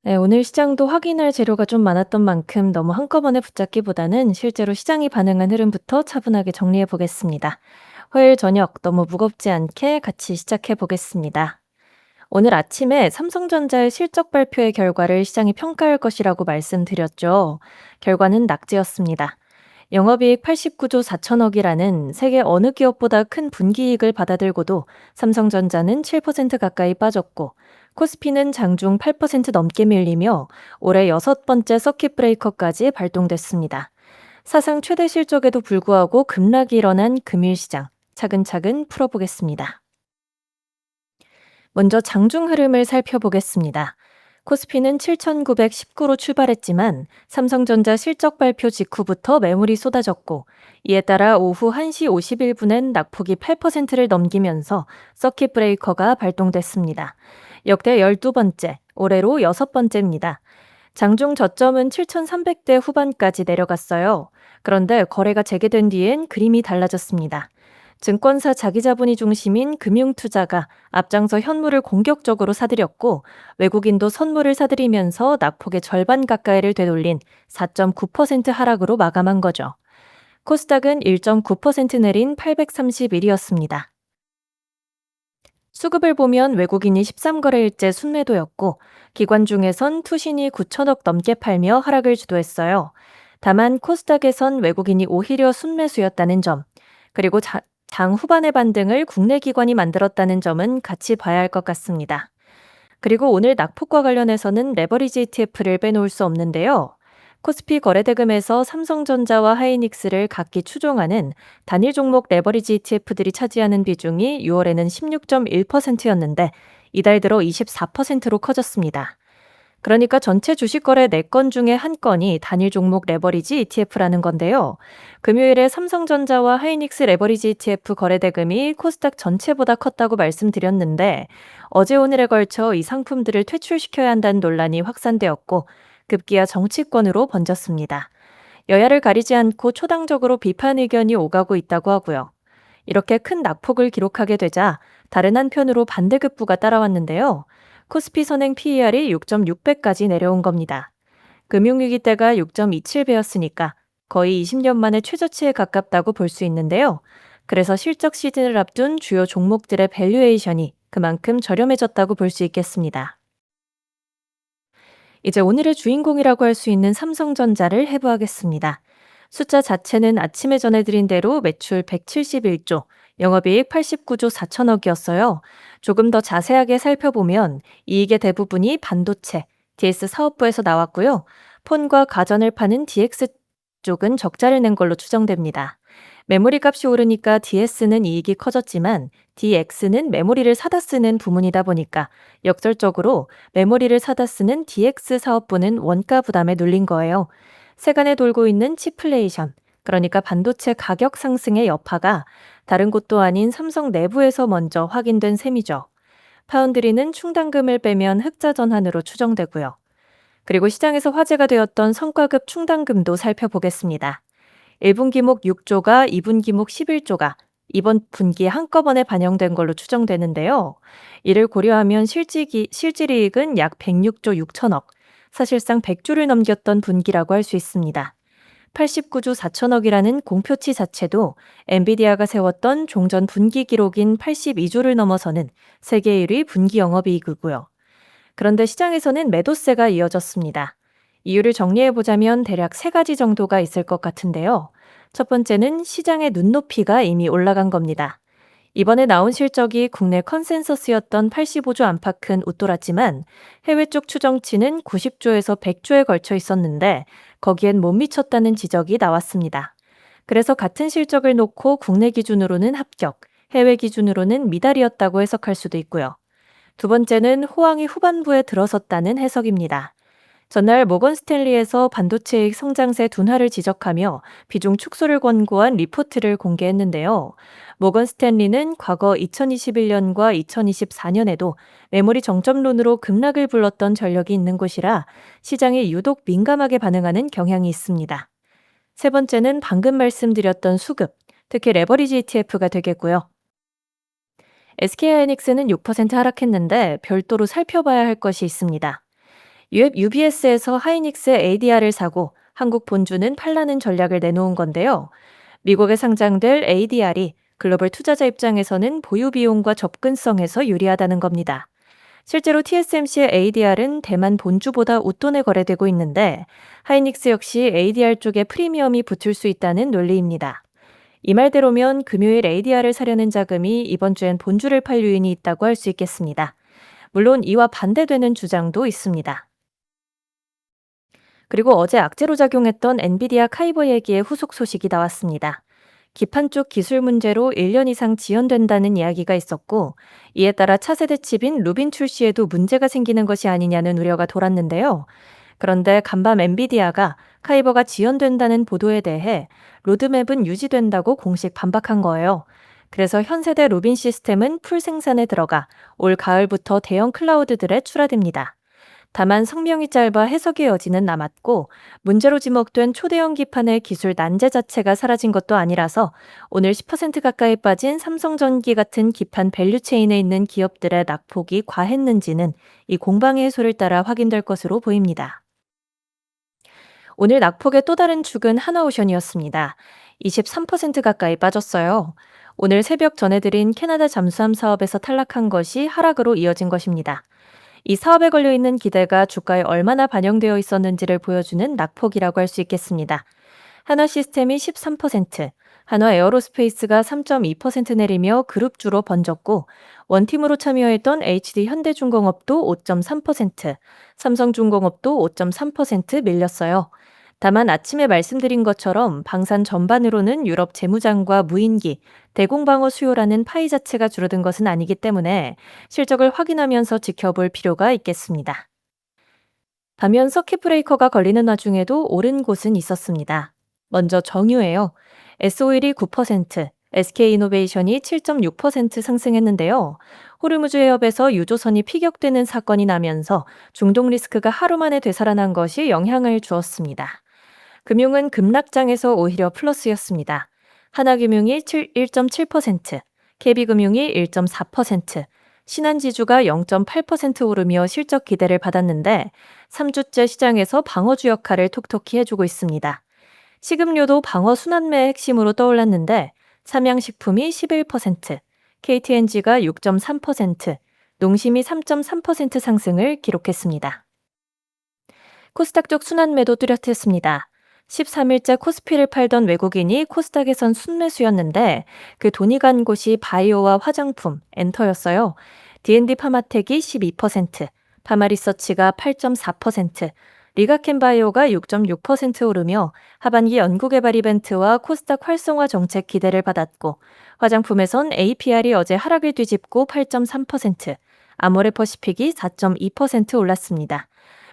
네, 오늘 시장도 확인할 재료가 좀 많았던 만큼 너무 한꺼번에 붙잡기보다는 실제로 시장이 반응한 흐름부터 차분하게 정리해 보겠습니다. 화요일 저녁 너무 무겁지 않게 같이 시작해 보겠습니다. 오늘 아침에 삼성전자의 실적 발표의 결과를 시장이 평가할 것이라고 말씀드렸죠. 결과는 낙제였습니다. 영업이익 89조 4천억이라는 세계 어느 기업보다 큰 분기이익을 받아들고도 삼성전자는 7% 가까이 빠졌고 코스피는 장중 8% 넘게 밀리며 올해 여섯 번째 서킷 브레이커까지 발동됐습니다. 사상 최대 실적에도 불구하고 급락이 일어난 금일시장 차근차근 풀어보겠습니다. 먼저 장중 흐름을 살펴보겠습니다. 코스피는 7,919로 출발했지만 삼성전자 실적 발표 직후부터 매물이 쏟아졌고 이에 따라 오후 1시 51분엔 낙폭이 8%를 넘기면서 서킷 브레이커가 발동됐습니다. 역대 12번째, 올해로 여섯 번째입니다. 장중 저점은 7,300대 후반까지 내려갔어요. 그런데 거래가 재개된 뒤엔 그림이 달라졌습니다. 증권사 자기자본이 중심인 금융투자가 앞장서 현물을 공격적으로 사들였고 외국인도 선물을 사들이면서 낙폭의 절반 가까이를 되돌린 4.9% 하락으로 마감한 거죠. 코스닥은 1.9% 내린 831이었습니다. 수급을 보면 외국인이 13거래일째 순매도였고 기관 중에선 투신이 9천억 넘게 팔며 하락을 주도했어요. 다만 코스닥에선 외국인이 오히려 순매수였다는 점, 그리고 장 후반의 반등을 국내 기관이 만들었다는 점은 같이 봐야 할 것 같습니다. 그리고 오늘 낙폭과 관련해서는 레버리지 ETF를 빼놓을 수 없는데요. 코스피 거래대금에서 삼성전자와 하이닉스를 각기 추종하는 단일 종목 레버리지 ETF들이 차지하는 비중이 6월에는 16.1%였는데 이달 들어 24%로 커졌습니다. 그러니까 전체 주식 거래 4건 중에 한 건이 단일 종목 레버리지 ETF라는 건데요. 금요일에 삼성전자와 하이닉스 레버리지 ETF 거래 대금이 코스닥 전체보다 컸다고 말씀드렸는데 어제 오늘에 걸쳐 이 상품들을 퇴출시켜야 한다는 논란이 확산되었고 급기야 정치권으로 번졌습니다. 여야를 가리지 않고 초당적으로 비판 의견이 오가고 있다고 하고요. 이렇게 큰 낙폭을 기록하게 되자 다른 한편으로 반대급부가 따라왔는데요. 코스피 선행 PER이 6.6배까지 내려온 겁니다. 금융위기 때가 6.27배였으니까 거의 20년 만에 최저치에 가깝다고 볼 수 있는데요. 그래서 실적 시즌을 앞둔 주요 종목들의 밸류에이션이 그만큼 저렴해졌다고 볼 수 있겠습니다. 이제 오늘의 주인공이라고 할 수 있는 삼성전자를 해부하겠습니다. 숫자 자체는 아침에 전해드린 대로 매출 171조, 영업이익 89조 4천억이었어요. 조금 더 자세하게 살펴보면 이익의 대부분이 반도체, DS 사업부에서 나왔고요. 폰과 가전을 파는 DX 쪽은 적자를 낸 걸로 추정됩니다. 메모리 값이 오르니까 DS는 이익이 커졌지만 DX는 메모리를 사다 쓰는 부문이다 보니까 역설적으로 메모리를 사다 쓰는 DX 사업부는 원가 부담에 눌린 거예요. 세간에 돌고 있는 치플레이션, 그러니까 반도체 가격 상승의 여파가 다른 곳도 아닌 삼성 내부에서 먼저 확인된 셈이죠. 파운드리는 충당금을 빼면 흑자 전환으로 추정되고요. 그리고 시장에서 화제가 되었던 성과급 충당금도 살펴보겠습니다. 1분기목 6조가 2분기목 11조가 이번 분기에 한꺼번에 반영된 걸로 추정되는데요. 이를 고려하면 실질이익은 약 106조 6천억, 사실상 100조를 넘겼던 분기라고 할 수 있습니다. 89조 4천억이라는 공표치 자체도 엔비디아가 세웠던 종전 분기 기록인 82조를 넘어서는 세계 1위 분기 영업이익이고요. 그런데 시장에서는 매도세가 이어졌습니다. 이유를 정리해보자면 대략 세 가지 정도가 있을 것 같은데요. 첫 번째는 시장의 눈높이가 이미 올라간 겁니다. 이번에 나온 실적이 국내 컨센서스였던 85조 안팎은 웃돌았지만 해외 쪽 추정치는 90조에서 100조에 걸쳐 있었는데 거기엔 못 미쳤다는 지적이 나왔습니다. 그래서 같은 실적을 놓고 국내 기준으로는 합격, 해외 기준으로는 미달이었다고 해석할 수도 있고요. 두 번째는 호황이 후반부에 들어섰다는 해석입니다. 전날 모건 스탠리에서 반도체의 성장세 둔화를 지적하며 비중 축소를 권고한 리포트를 공개했는데요. 모건 스탠리는 과거 2021년과 2024년에도 메모리 정점론으로 급락을 불렀던 전력이 있는 곳이라 시장이 유독 민감하게 반응하는 경향이 있습니다. 세 번째는 방금 말씀드렸던 수급, 특히 레버리지 ETF가 되겠고요. SK하이닉스는 6% 하락했는데 별도로 살펴봐야 할 것이 있습니다. UBS에서 하이닉스 ADR을 사고 한국 본주는 팔라는 전략을 내놓은 건데요. 미국에 상장될 ADR이 글로벌 투자자 입장에서는 보유 비용과 접근성에서 유리하다는 겁니다. 실제로 TSMC의 ADR은 대만 본주보다 웃돈에 거래되고 있는데 하이닉스 역시 ADR 쪽에 프리미엄이 붙을 수 있다는 논리입니다. 이 말대로면 금요일 ADR을 사려는 자금이 이번 주엔 본주를 팔 요인이 있다고 할 수 있겠습니다. 물론 이와 반대되는 주장도 있습니다. 그리고 어제 악재로 작용했던 엔비디아 카이버 얘기의 후속 소식이 나왔습니다. 기판 쪽 기술 문제로 1년 이상 지연된다는 이야기가 있었고, 이에 따라 차세대 칩인 루빈 출시에도 문제가 생기는 것이 아니냐는 우려가 돌았는데요. 그런데 간밤 엔비디아가 카이버가 지연된다는 보도에 대해 로드맵은 유지된다고 공식 반박한 거예요. 그래서 현 세대 루빈 시스템은 풀 생산에 들어가 올 가을부터 대형 클라우드들에 출하됩니다. 다만 성명이 짧아 해석의 여지는 남았고 문제로 지목된 초대형 기판의 기술 난제 자체가 사라진 것도 아니라서 오늘 10% 가까이 빠진 삼성전기 같은 기판 밸류체인에 있는 기업들의 낙폭이 과했는지는 이 공방의 해소를 따라 확인될 것으로 보입니다. 오늘 낙폭의 또 다른 축은 하나오션이었습니다. 23% 가까이 빠졌어요. 오늘 새벽 전해드린 캐나다 잠수함 사업에서 탈락한 것이 하락으로 이어진 것입니다. 이 사업에 걸려있는 기대가 주가에 얼마나 반영되어 있었는지를 보여주는 낙폭이라고 할 수 있겠습니다. 한화 시스템이 13%, 한화 에어로스페이스가 3.2% 내리며 그룹주로 번졌고 원팀으로 참여했던 HD 현대중공업도 5.3%, 삼성중공업도 5.3% 밀렸어요. 다만 아침에 말씀드린 것처럼 방산 전반으로는 유럽 재무장과 무인기, 대공방어 수요라는 파이 자체가 줄어든 것은 아니기 때문에 실적을 확인하면서 지켜볼 필요가 있겠습니다. 반면 서킷 브레이커가 걸리는 와중에도 오른 곳은 있었습니다. 먼저 정유예요. S-오일이 9%, SK이노베이션이 7.6% 상승했는데요. 호르무즈 해협에서 유조선이 피격되는 사건이 나면서 중동 리스크가 하루 만에 되살아난 것이 영향을 주었습니다. 금융은 급락장에서 오히려 플러스였습니다. 하나금융이 1.7%, KB금융이 1.4%, 신한지주가 0.8% 오르며 실적 기대를 받았는데 3주째 시장에서 방어주 역할을 톡톡히 해주고 있습니다. 식음료도 방어 순환매의 핵심으로 떠올랐는데 삼양식품이 11%, KTNG가 6.3%, 농심이 3.3% 상승을 기록했습니다. 코스닥 쪽 순환매도 뚜렷했습니다. 13일째 코스피를 팔던 외국인이 코스닥에선 순매수였는데 그 돈이 간 곳이 바이오와 화장품, 엔터였어요. D&D 파마텍이 12%, 파마리서치가 8.4%, 리가켄바이오가 6.6% 오르며 하반기 연구개발 이벤트와 코스닥 활성화 정책 기대를 받았고 화장품에선 APR이 어제 하락을 뒤집고 8.3%, 아모레퍼시픽이 4.2% 올랐습니다.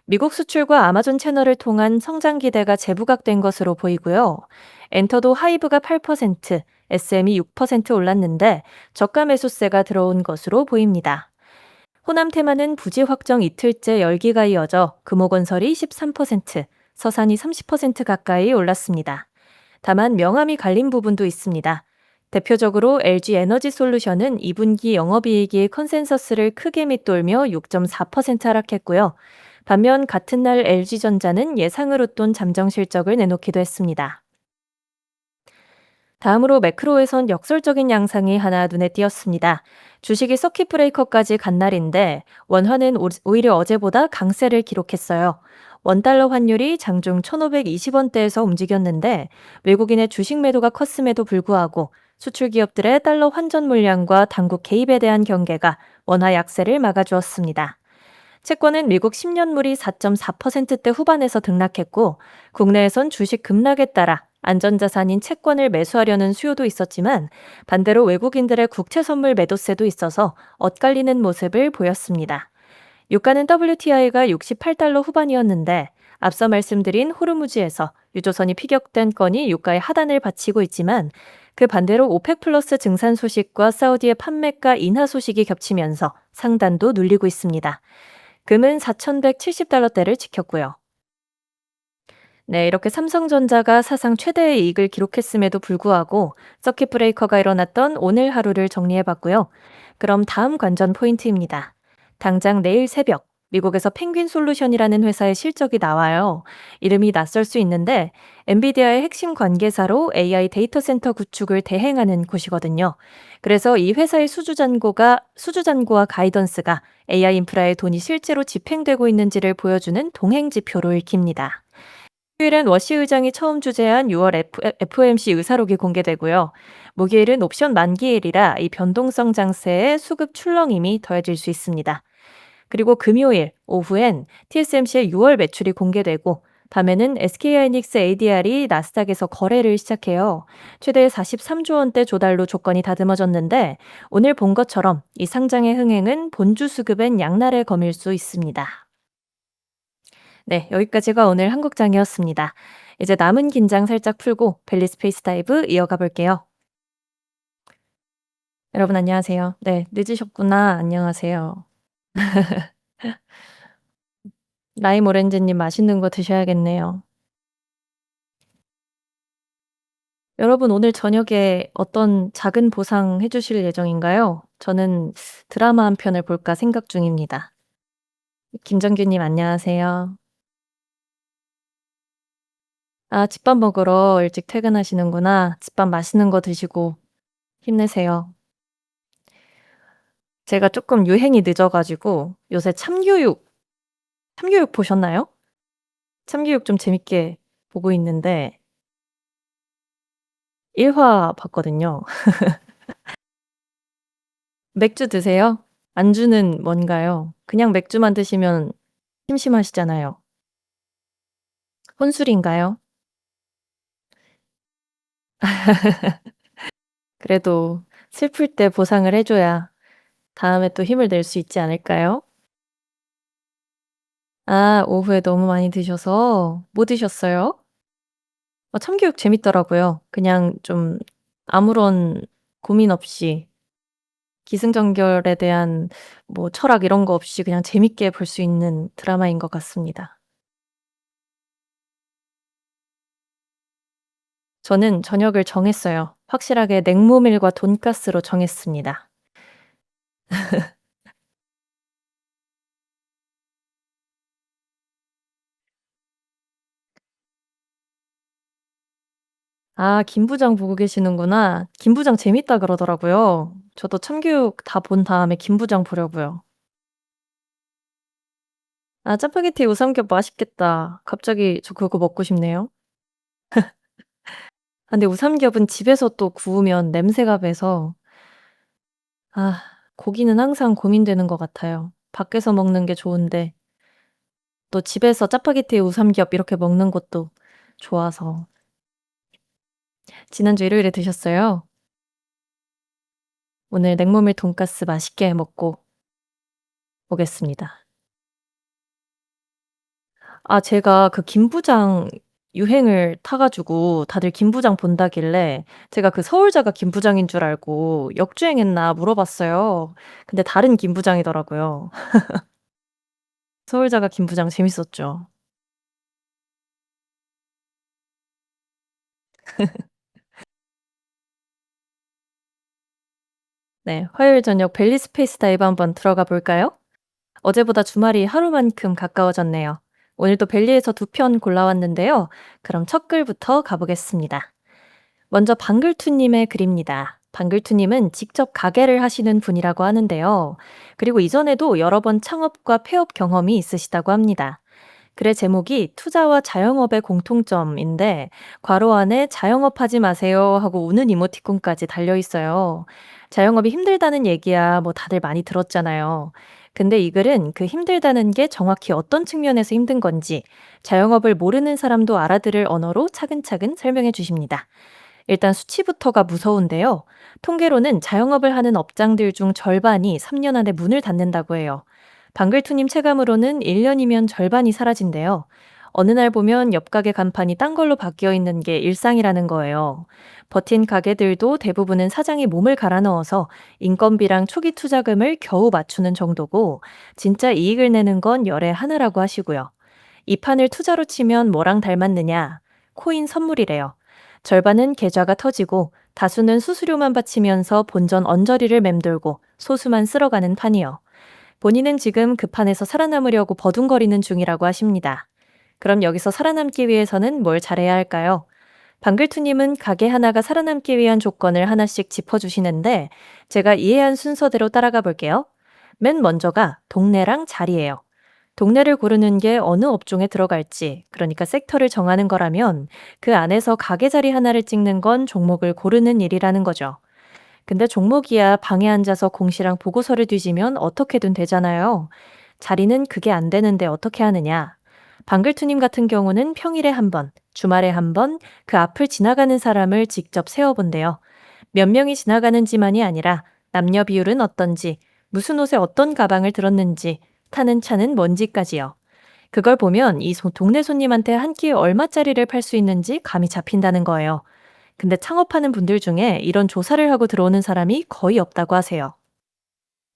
미국 수출과 아마존 채널을 통한 성장 기대가 재부각된 것으로 보이고요. 엔터도 하이브가 8%, SM이 6% 올랐는데 저가 매수세가 들어온 것으로 보입니다. 호남 테마는 부지 확정 이틀째 열기가 이어져 금호건설이 13%, 서산이 30% 가까이 올랐습니다. 다만 명암이 갈린 부분도 있습니다. 대표적으로 LG 에너지 솔루션은 2분기 영업이익이 컨센서스를 크게 밑돌며 6.4% 하락했고요. 반면 같은 날 LG전자는 예상을 웃돈 잠정 실적을 내놓기도 했습니다. 다음으로 매크로에선 역설적인 양상이 하나 눈에 띄었습니다. 주식이 서킷 브레이커까지 간 날인데 원화는 오히려 어제보다 강세를 기록했어요. 원달러 환율이 장중 1,520원대에서 움직였는데 외국인의 주식 매도가 컸음에도 불구하고 수출 기업들의 달러 환전 물량과 당국 개입에 대한 경계가 원화 약세를 막아주었습니다. 채권은 미국 10년물이 4.4%대 후반에서 등락했고 국내에선 주식 급락에 따라 안전자산인 채권을 매수하려는 수요도 있었지만 반대로 외국인들의 국채선물 매도세도 있어서 엇갈리는 모습을 보였습니다. 유가는 WTI가 68달러 후반이었는데 앞서 말씀드린 호르무즈에서 유조선이 피격된 건이 유가의 하단을 받치고 있지만 그 반대로 오펙 플러스 증산 소식과 사우디의 판매가 인하 소식이 겹치면서 상단도 눌리고 있습니다. 금은 4,170달러대를 지켰고요. 네, 이렇게 삼성전자가 사상 최대의 이익을 기록했음에도 불구하고 서킷 브레이커가 일어났던 오늘 하루를 정리해봤고요. 그럼 다음 관전 포인트입니다. 당장 내일 새벽 미국에서 펭귄 솔루션이라는 회사의 실적이 나와요. 이름이 낯설 수 있는데 엔비디아의 핵심 관계사로 AI 데이터 센터 구축을 대행하는 곳이거든요. 그래서 이 회사의 수주잔고와 가이던스가 AI 인프라의 돈이 실제로 집행되고 있는지를 보여주는 동행 지표로 읽힙니다. 수요일엔 워시 의장이 처음 주재한 6월 FOMC 의사록이 공개되고요. 목요일은 옵션 만기일이라 이 변동성 장세에 수급 출렁임이 더해질 수 있습니다. 그리고 금요일 오후엔 TSMC의 6월 매출이 공개되고 밤에는 SK하이닉스 ADR이 나스닥에서 거래를 시작해요. 최대 43조 원대 조달로 조건이 다듬어졌는데 오늘 본 것처럼 이 상장의 흥행은 본주 수급엔 양날의 검일 수 있습니다. 네, 여기까지가 오늘 한국장이었습니다. 이제 남은 긴장 살짝 풀고 벨리 스페이스 다이브 이어가 볼게요. 여러분 안녕하세요. 네, 늦으셨구나. 안녕하세요. 라임 오렌지님 맛있는 거 드셔야겠네요. 여러분 오늘 저녁에 어떤 작은 보상 해 주실 예정인가요? 저는 드라마 한 편을 볼까 생각 중입니다. 김정규님 안녕하세요. 아, 집밥 먹으러 일찍 퇴근하시는구나. 집밥 맛있는 거 드시고 힘내세요. 제가 조금 유행이 늦어 가지고 요새 참교육 보셨나요? 참교육 좀 재밌게 보고 있는데 1화 봤거든요. 맥주 드세요? 안주는 뭔가요? 그냥 맥주만 드시면 심심하시잖아요. 혼술인가요? 그래도 슬플 때 보상을 해 줘야 다음에 또 힘을 낼 수 있지 않을까요? 아, 오후에 너무 많이 드셔서 뭐 드셨어요? 참교육 재밌더라고요. 그냥 좀 아무런 고민 없이 기승전결에 대한 뭐 철학 이런 거 없이 그냥 재밌게 볼 수 있는 드라마인 것 같습니다. 저는 저녁을 정했어요. 확실하게 냉모밀과 돈가스로 정했습니다. 아, 김부장 보고 계시는구나. 김부장 재밌다 그러더라고요. 저도 참교육 다 본 다음에 김부장 보려고요. 아, 짜파게티 우삼겹 맛있겠다. 갑자기 저 그거 먹고 싶네요. 아, 근데 우삼겹은 집에서 또 구우면 냄새가 배서 아, 고기는 항상 고민되는 것 같아요. 밖에서 먹는 게 좋은데 또 집에서 짜파게티에 우삼겹 이렇게 먹는 것도 좋아서. 지난주 일요일에 드셨어요? 오늘 냉모밀 돈가스 맛있게 먹고 오겠습니다. 아, 제가 그 김부장 유행을 타 가지고 다들 김부장 본다길래 제가 그 서울자가 김부장인 줄 알고 역주행했나 물어봤어요. 근데 다른 김부장이더라고요. 서울자가 김부장 재밌었죠. 네, 화요일 저녁 벨리 스페이스 다이브 한번 들어가 볼까요? 어제보다 주말이 하루만큼 가까워졌네요. 오늘도 벨리에서 두 편 골라왔는데요. 그럼 첫 글부터 가보겠습니다. 먼저 방글투님의 글입니다. 방글투님은 직접 가게를 하시는 분이라고 하는데요. 그리고 이전에도 여러 번 창업과 폐업 경험이 있으시다고 합니다. 글의 제목이 투자와 자영업의 공통점인데 괄호 안에 자영업하지 마세요 하고 우는 이모티콘까지 달려 있어요. 자영업이 힘들다는 얘기야 뭐 다들 많이 들었잖아요. 근데 이 글은 그 힘들다는 게 정확히 어떤 측면에서 힘든 건지 자영업을 모르는 사람도 알아들을 언어로 차근차근 설명해 주십니다. 일단 수치부터가 무서운데요. 통계로는 자영업을 하는 업장들 중 절반이 3년 안에 문을 닫는다고 해요. 방글투님 체감으로는 1년이면 절반이 사라진대요. 어느 날 보면 옆 가게 간판이 딴 걸로 바뀌어 있는 게 일상이라는 거예요. 버틴 가게들도 대부분은 사장이 몸을 갈아 넣어서 인건비랑 초기 투자금을 겨우 맞추는 정도고 진짜 이익을 내는 건 열의 하나라고 하시고요. 이 판을 투자로 치면 뭐랑 닮았느냐? 코인 선물이래요. 절반은 계좌가 터지고 다수는 수수료만 바치면서 본전 언저리를 맴돌고 소수만 쓸어가는 판이요. 본인은 지금 그 판에서 살아남으려고 버둥거리는 중이라고 하십니다. 그럼 여기서 살아남기 위해서는 뭘 잘해야 할까요? 방글투님은 가게 하나가 살아남기 위한 조건을 하나씩 짚어주시는데 제가 이해한 순서대로 따라가 볼게요. 맨 먼저가 동네랑 자리예요. 동네를 고르는 게 어느 업종에 들어갈지, 그러니까 섹터를 정하는 거라면 그 안에서 가게 자리 하나를 찍는 건 종목을 고르는 일이라는 거죠. 근데 종목이야 방에 앉아서 공시랑 보고서를 뒤지면 어떻게든 되잖아요. 자리는 그게 안 되는데 어떻게 하느냐? 방글투님 같은 경우는 평일에 한 번, 주말에 한 번, 그 앞을 지나가는 사람을 직접 세어본대요. 몇 명이 지나가는지만이 아니라 남녀 비율은 어떤지, 무슨 옷에 어떤 가방을 들었는지, 타는 차는 뭔지까지요. 그걸 보면 이 동네 손님한테 한 끼에 얼마짜리를 팔 수 있는지 감이 잡힌다는 거예요. 근데 창업하는 분들 중에 이런 조사를 하고 들어오는 사람이 거의 없다고 하세요.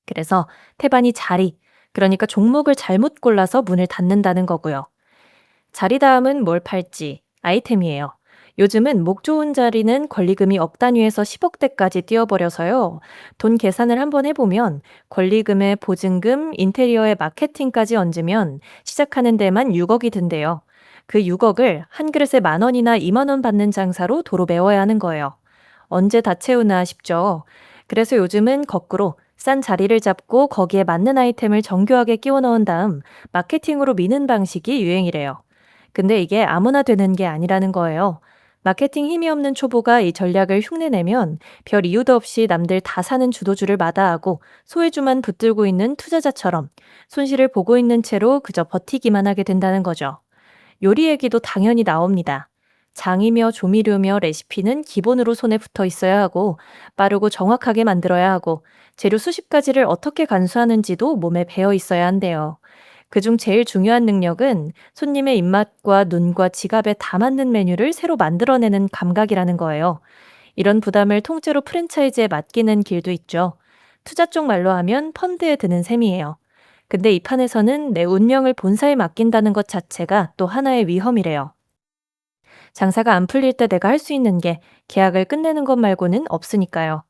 그래서 태반이 자리, 그러니까 종목을 잘못 골라서 문을 닫는다는 거고요. 자리 다음은 뭘 팔지? 아이템이에요. 요즘은 목 좋은 자리는 권리금이 억 단위에서 10억대까지 뛰어버려서요. 돈 계산을 한번 해보면 권리금에 보증금, 인테리어에 마케팅까지 얹으면 시작하는 데만 6억이 든대요. 그 6억을 한 그릇에 10,000원이나 20,000원 받는 장사로 도로 메워야 하는 거예요. 언제 다 채우나 싶죠. 그래서 요즘은 거꾸로 싼 자리를 잡고 거기에 맞는 아이템을 정교하게 끼워 넣은 다음 마케팅으로 미는 방식이 유행이래요. 근데 이게 아무나 되는 게 아니라는 거예요. 마케팅 힘이 없는 초보가 이 전략을 흉내내면 별 이유도 없이 남들 다 사는 주도주를 마다하고 소외주만 붙들고 있는 투자자처럼 손실을 보고 있는 채로 그저 버티기만 하게 된다는 거죠. 요리 얘기도 당연히 나옵니다. 장이며 조미료며 레시피는 기본으로 손에 붙어 있어야 하고 빠르고 정확하게 만들어야 하고 재료 수십 가지를 어떻게 간수하는지도 몸에 배어 있어야 한대요. 그중 제일 중요한 능력은 손님의 입맛과 눈과 지갑에 다 맞는 메뉴를 새로 만들어내는 감각이라는 거예요. 이런 부담을 통째로 프랜차이즈에 맡기는 길도 있죠. 투자 쪽 말로 하면 펀드에 드는 셈이에요. 근데 이 판에서는 내 운명을 본사에 맡긴다는 것 자체가 또 하나의 위험이래요. 장사가 안 풀릴 때 내가 할 수 있는 게 계약을 끝내는 것 말고는 없으니까요.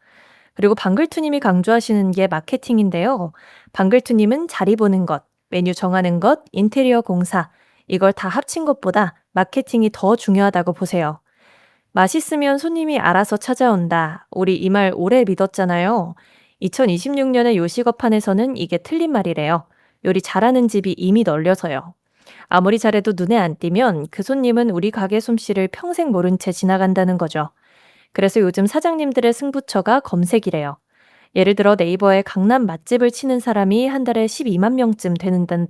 그리고 방글투님이 강조하시는 게 마케팅인데요. 방글투님은 자리 보는 것, 메뉴 정하는 것, 인테리어 공사, 이걸 다 합친 것보다 마케팅이 더 중요하다고 보세요. 맛있으면 손님이 알아서 찾아온다. 우리 이 말 오래 믿었잖아요. 2026년의 요식업판에서는 이게 틀린 말이래요. 요리 잘하는 집이 이미 널려서요. 아무리 잘해도 눈에 안 띄면 그 손님은 우리 가게 솜씨를 평생 모른 채 지나간다는 거죠. 그래서 요즘 사장님들의 승부처가 검색이래요. 예를 들어 네이버에 강남 맛집을 치는 사람이 한 달에 12만 명쯤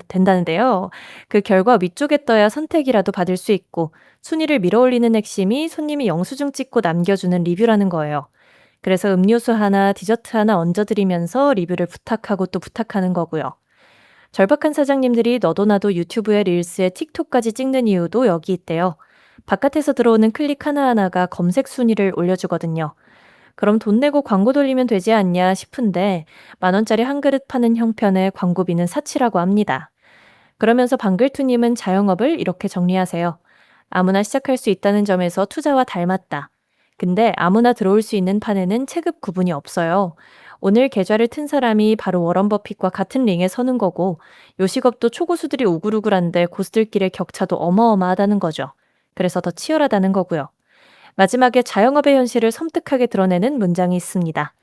된다는데요. 그 결과 위쪽에 떠야 선택이라도 받을 수 있고 순위를 밀어올리는 핵심이 손님이 영수증 찍고 남겨주는 리뷰라는 거예요. 그래서 음료수 하나, 디저트 하나 얹어드리면서 리뷰를 부탁하고 또 부탁하는 거고요. 절박한 사장님들이 너도 나도 유튜브에 릴스에 틱톡까지 찍는 이유도 여기 있대요. 바깥에서 들어오는 클릭 하나하나가 검색 순위를 올려주거든요. 그럼 돈 내고 광고 돌리면 되지 않냐 싶은데 10,000원짜리 한 그릇 파는 형편에 광고비는 사치라고 합니다. 그러면서 방글투님은 자영업을 이렇게 정리하세요. 아무나 시작할 수 있다는 점에서 투자와 닮았다. 근데 아무나 들어올 수 있는 판에는 체급 구분이 없어요. 오늘 계좌를 튼 사람이 바로 워런 버핏과 같은 링에 서는 거고 요식업도 초고수들이 우글우글한데 고수들끼리의 격차도 어마어마하다는 거죠. 그래서 더 치열하다는 거고요. 마지막에 자영업의 현실을 섬뜩하게 드러내는 문장이 있습니다.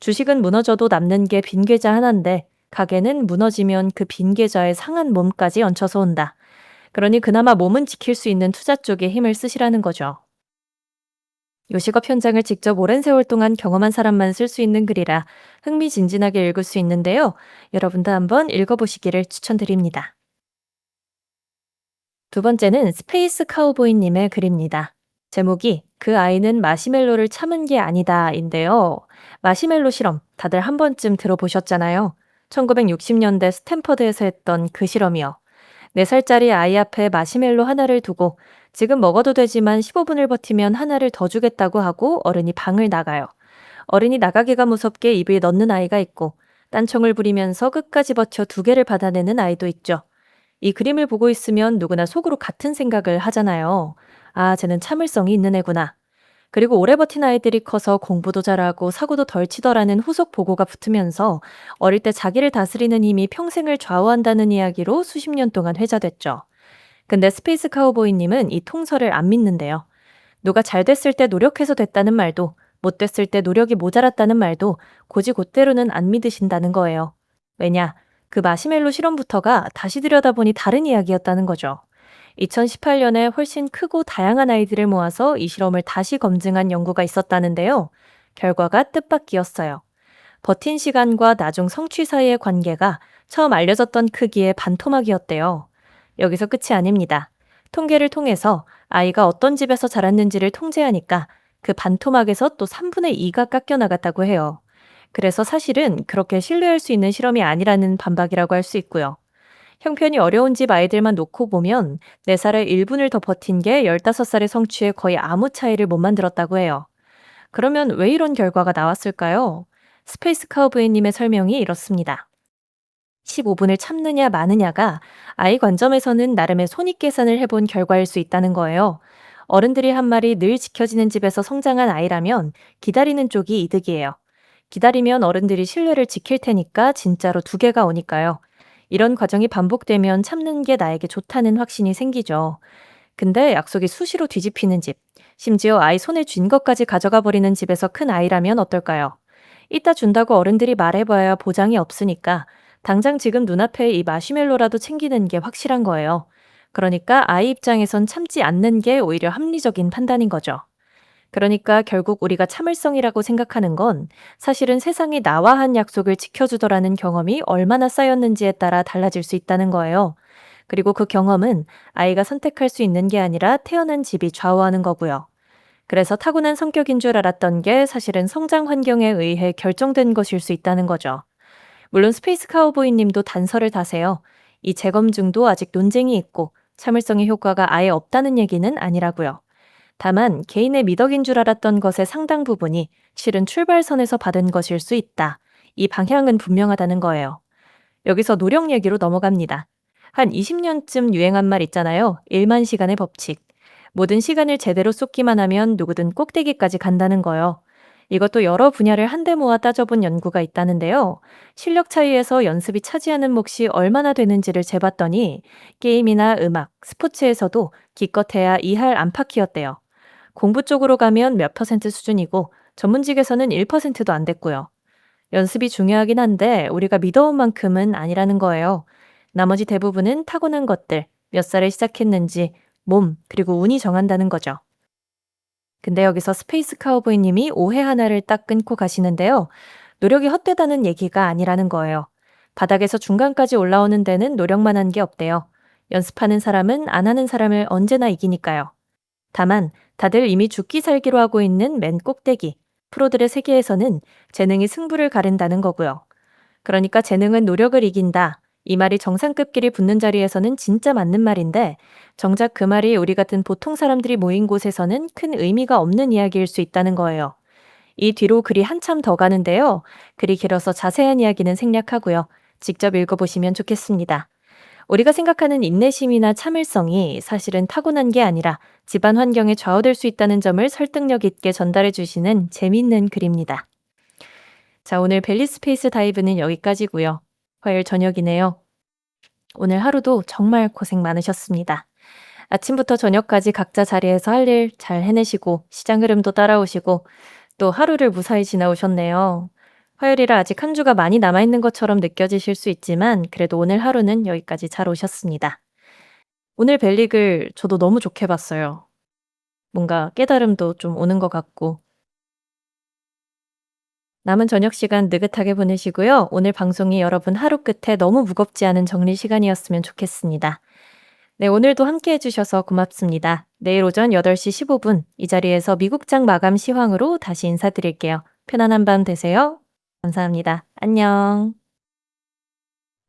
주식은 무너져도 남는 게 빈 계좌 하나인데 가게는 무너지면 그 빈 계좌에 상한 몸까지 얹혀서 온다. 그러니 그나마 몸은 지킬 수 있는 투자 쪽에 힘을 쓰시라는 거죠. 요식업 현장을 직접 오랜 세월 동안 경험한 사람만 쓸 수 있는 글이라 흥미진진하게 읽을 수 있는데요. 여러분도 한번 읽어보시기를 추천드립니다. 두 번째는 스페이스 카우보이님의 글입니다. 제목이 그 아이는 마시멜로를 참은 게 아니다인데요. 마시멜로 실험 다들 한 번쯤 들어보셨잖아요. 1960년대 스탠퍼드에서 했던 그 실험이요. 4살짜리 아이 앞에 마시멜로 하나를 두고 지금 먹어도 되지만 15분을 버티면 하나를 더 주겠다고 하고 어른이 방을 나가요. 어른이 나가기가 무섭게 입에 넣는 아이가 있고 딴청을 부리면서 끝까지 버텨 2개를 받아내는 아이도 있죠. 이 그림을 보고 있으면 누구나 속으로 같은 생각을 하잖아요. 아, 쟤는 참을성이 있는 애구나. 그리고 오래 버틴 아이들이 커서 공부도 잘하고 사고도 덜 치더라는 후속 보고가 붙으면서 어릴 때 자기를 다스리는 힘이 평생을 좌우한다는 이야기로 수십 년 동안 회자됐죠. 근데 스페이스 카우보이님은 이 통설을 안 믿는데요. 누가 잘 됐을 때 노력해서 됐다는 말도, 못 됐을 때 노력이 모자랐다는 말도 곧대로는 안 믿으신다는 거예요. 왜냐? 그 마시멜로 실험부터가 다시 들여다보니 다른 이야기였다는 거죠. 2018년에 훨씬 크고 다양한 아이들을 모아서 이 실험을 다시 검증한 연구가 있었다는데요. 결과가 뜻밖이었어요. 버틴 시간과 나중 성취 사이의 관계가 처음 알려졌던 크기의 반토막이었대요. 여기서 끝이 아닙니다. 통계를 통해서 아이가 어떤 집에서 자랐는지를 통제하니까 그 반토막에서 또 3분의 2가 깎여 나갔다고 해요. 그래서 사실은 그렇게 신뢰할 수 있는 실험이 아니라는 반박이라고 할 수 있고요. 형편이 어려운 집 아이들만 놓고 보면 4살에 1분을 더 버틴 게 15살의 성취에 거의 아무 차이를 못 만들었다고 해요. 그러면 왜 이런 결과가 나왔을까요? 스페이스 카우보이님의 설명이 이렇습니다. 15분을 참느냐 마느냐가 아이 관점에서는 나름의 손익계산을 해본 결과일 수 있다는 거예요. 어른들이 한 말이 늘 지켜지는 집에서 성장한 아이라면 기다리는 쪽이 이득이에요. 기다리면 어른들이 신뢰를 지킬 테니까 진짜로 두 개가 오니까요. 이런 과정이 반복되면 참는 게 나에게 좋다는 확신이 생기죠. 근데 약속이 수시로 뒤집히는 집, 심지어 아이 손에 쥔 것까지 가져가 버리는 집에서 큰 아이라면 어떨까요? 이따 준다고 어른들이 말해봐야 보장이 없으니까 당장 지금 눈앞에 이 마시멜로라도 챙기는 게 확실한 거예요. 그러니까 아이 입장에선 참지 않는 게 오히려 합리적인 판단인 거죠. 그러니까 결국 우리가 참을성이라고 생각하는 건 사실은 세상이 나와 한 약속을 지켜주더라는 경험이 얼마나 쌓였는지에 따라 달라질 수 있다는 거예요. 그리고 그 경험은 아이가 선택할 수 있는 게 아니라 태어난 집이 좌우하는 거고요. 그래서 타고난 성격인 줄 알았던 게 사실은 성장 환경에 의해 결정된 것일 수 있다는 거죠. 물론 스페이스 카우보이 님도 단서를 다세요. 이 재검증도 아직 논쟁이 있고 참을성의 효과가 아예 없다는 얘기는 아니라고요. 다만 개인의 미덕인 줄 알았던 것의 상당 부분이 실은 출발선에서 받은 것일 수 있다. 이 방향은 분명하다는 거예요. 여기서 노력 얘기로 넘어갑니다. 한 20년쯤 유행한 말 있잖아요. 1만 시간의 법칙. 모든 시간을 제대로 쏟기만 하면 누구든 꼭대기까지 간다는 거요. 이것도 여러 분야를 한데 모아 따져본 연구가 있다는데요. 실력 차이에서 연습이 차지하는 몫이 얼마나 되는지를 재봤더니 게임이나 음악, 스포츠에서도 기껏해야 2할 안팎이었대요. 공부 쪽으로 가면 몇 퍼센트 수준이고 전문직에서는 1%도 안 됐고요. 연습이 중요하긴 한데 우리가 믿어온 만큼은 아니라는 거예요. 나머지 대부분은 타고난 것들, 몇 살에 시작했는지, 몸, 그리고 운이 정한다는 거죠. 근데 여기서 스페이스 카우보이 님이 오해 하나를 딱 끊고 가시는데요. 노력이 헛되다는 얘기가 아니라는 거예요. 바닥에서 중간까지 올라오는 데는 노력만 한 게 없대요. 연습하는 사람은 안 하는 사람을 언제나 이기니까요. 다만 다들 이미 죽기 살기로 하고 있는 맨 꼭대기, 프로들의 세계에서는 재능이 승부를 가른다는 거고요. 그러니까 재능은 노력을 이긴다. 이 말이 정상급끼리 붙는 자리에서는 진짜 맞는 말인데 정작 그 말이 우리 같은 보통 사람들이 모인 곳에서는 큰 의미가 없는 이야기일 수 있다는 거예요. 이 뒤로 글이 한참 더 가는데요. 글이 길어서 자세한 이야기는 생략하고요. 직접 읽어보시면 좋겠습니다. 우리가 생각하는 인내심이나 참을성이 사실은 타고난 게 아니라 집안 환경에 좌우될 수 있다는 점을 설득력 있게 전달해 주시는 재미있는 글입니다. 자, 오늘 벨리 스페이스 다이브는 여기까지고요. 화요일 저녁이네요. 오늘 하루도 정말 고생 많으셨습니다. 아침부터 저녁까지 각자 자리에서 할 일 잘 해내시고 시장 흐름도 따라오시고 또 하루를 무사히 지나오셨네요. 화요일이라 아직 한 주가 많이 남아있는 것처럼 느껴지실 수 있지만 그래도 오늘 하루는 여기까지 잘 오셨습니다. 오늘 벨릭을 저도 너무 좋게 봤어요. 뭔가 깨달음도 좀 오는 것 같고 남은 저녁 시간 느긋하게 보내시고요. 오늘 방송이 여러분 하루 끝에 너무 무겁지 않은 정리 시간이었으면 좋겠습니다. 네, 오늘도 함께 해주셔서 고맙습니다. 내일 오전 8시 15분 이 자리에서 미국장 마감 시황으로 다시 인사드릴게요. 편안한 밤 되세요. 감사합니다. 안녕.